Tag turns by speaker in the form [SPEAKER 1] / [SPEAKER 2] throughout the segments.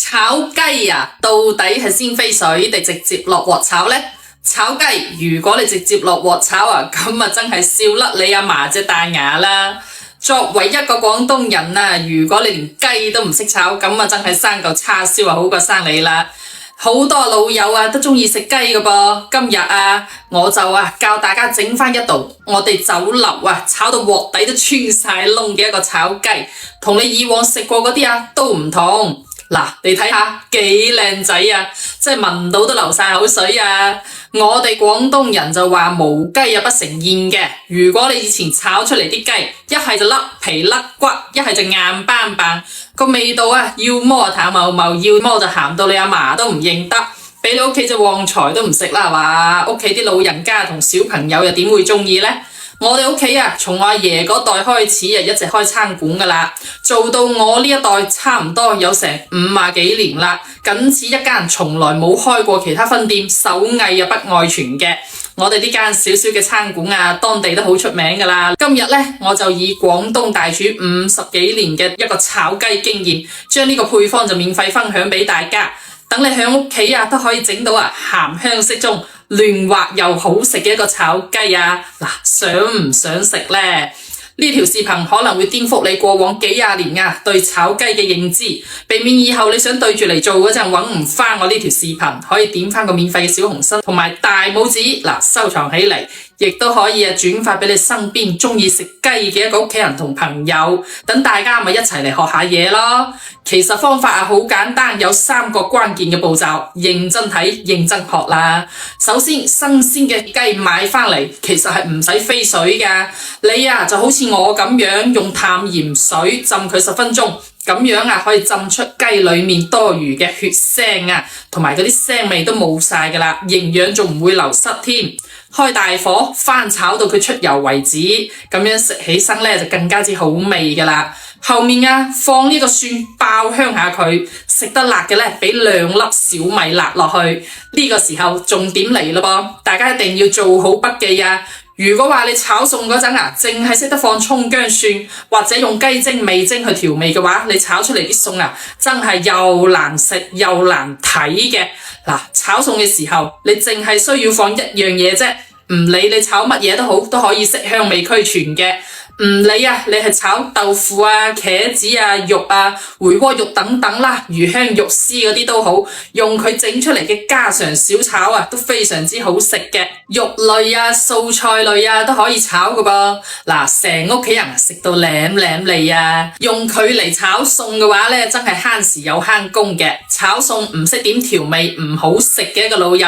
[SPEAKER 1] 炒雞啊，到底係先飛水定直接落鑊炒呢？炒雞如果你直接落鑊炒啊，咁啊真係笑甩你阿嫲隻大牙啦！作為一個廣東人啊，如果你連雞都唔識炒，咁啊真係生嚿叉燒啊好過生你啦！好多老友啊都中意食雞㗎噃，今日啊我就教大家整返一道我哋酒樓啊炒到鑊底都穿晒窿嘅一個炒雞，同你以往食過嗰啲都唔同。嗱，你睇下幾靚仔啊，即係聞到都流晒口水啊！我哋廣東人就話無雞不成宴嘅。如果你以前炒出嚟啲雞，一係就甩皮甩骨，一係就硬邦邦，個味道要麼淡茂茂，要麼就鹹到你阿嫲都唔認得，俾你屋企隻旺財都唔食啦係嘛？屋企啲老人家同小朋友又點會中意呢？我哋屋企從我阿爺嗰代開始一直開餐館噶啦，做到我呢一代差唔多有成50幾年啦，僅此一間，從來冇開過其他分店，手藝不外傳嘅。我哋呢間小小嘅餐館當地都好出名噶啦。今日呢，我就以廣東大廚50幾年嘅一個炒雞經驗，將呢個配方就免費分享俾大家，等你喺屋企都可以整到鹹香適中，嫩滑又好食嘅一個炒雞嗱，想唔想食呢？呢條視頻可能會顛覆你過往幾廿年對炒雞嘅認知，避免以後你想對住嚟做嗰陣揾唔返我呢條視頻，可以點返個免費嘅小紅心同埋大拇指收藏起嚟，亦都可以轉發俾你身邊中意食雞嘅一個屋企人同朋友，等大家咪一齊嚟學下嘢咯。其實方法好簡單，有3個關鍵嘅步驟，認真睇認真學啦。首先，新鮮嘅雞買返嚟其實係唔使飛水㗎，你就好似我咁樣用淡鹽水浸佢10分鐘，咁樣可以浸出雞裏面多餘嘅血腥同埋嗰啲腥味都冇晒㗎啦，營養仲唔會流失添。開大火翻炒到佢出油為止，咁樣食起身就更加之好味㗎啦。後面放呢個蒜爆香下佢，食得辣嘅俾2粒小米辣落去。呢個時候重點嚟咯噃，大家一定要做好筆記如果話你炒餸嗰陣淨係識得放蔥薑蒜，或者用雞精味精去調味嘅話，你炒出嚟啲餸真係又難食又難睇嘅。炒餸嘅時候你淨係需要放一樣嘢啫，唔理你炒乜嘢都好，都可以色香味俱全嘅。唔理你係炒豆腐茄子肉回鍋肉等等啦，魚香肉絲嗰啲都好，用佢整出嚟嘅家常小炒都非常之好食嘅。肉類素菜類都可以炒㗎噃。成屋企人食到舐舐脷用佢嚟炒餸嘅話真係慳時又慳工嘅。炒餸唔識點調味唔好食嘅一個老友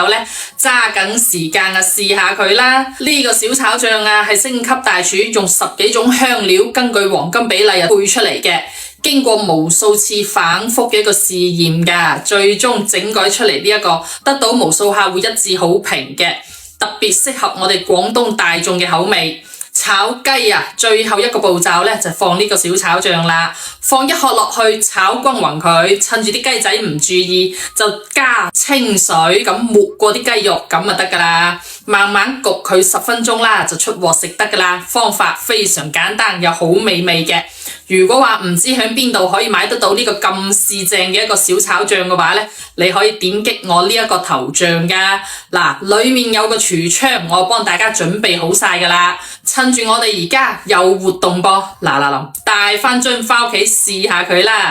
[SPEAKER 1] 揸緊時間試下佢啦。呢個小炒醬係星級大廚用10幾種香料根據黃金比例配出嚟嘅，經過無數次反覆嘅一個試驗㗎，最終整改出嚟呢一個得到無數客戶一致好評嘅，特別適合我哋廣東大眾嘅口味。炒雞最後一個步驟就放呢個小炒醬啦，放一殼落去炒均勻佢，趁住啲雞仔唔注意就加清水咁抹過啲雞肉咁就得㗎啦，慢慢焗佢10分鐘啦就出鑊食得㗎啦。方法非常簡單又好美味嘅。如果話唔知喺邊度可以買得到呢個咁市正嘅一個小炒醬嘅話你可以點擊我呢一個頭像㗎。裏面有個櫥窗，我幫大家準備好晒㗎啦。趁住我哋而家有活動噃，帶返樽返屋企試下佢啦。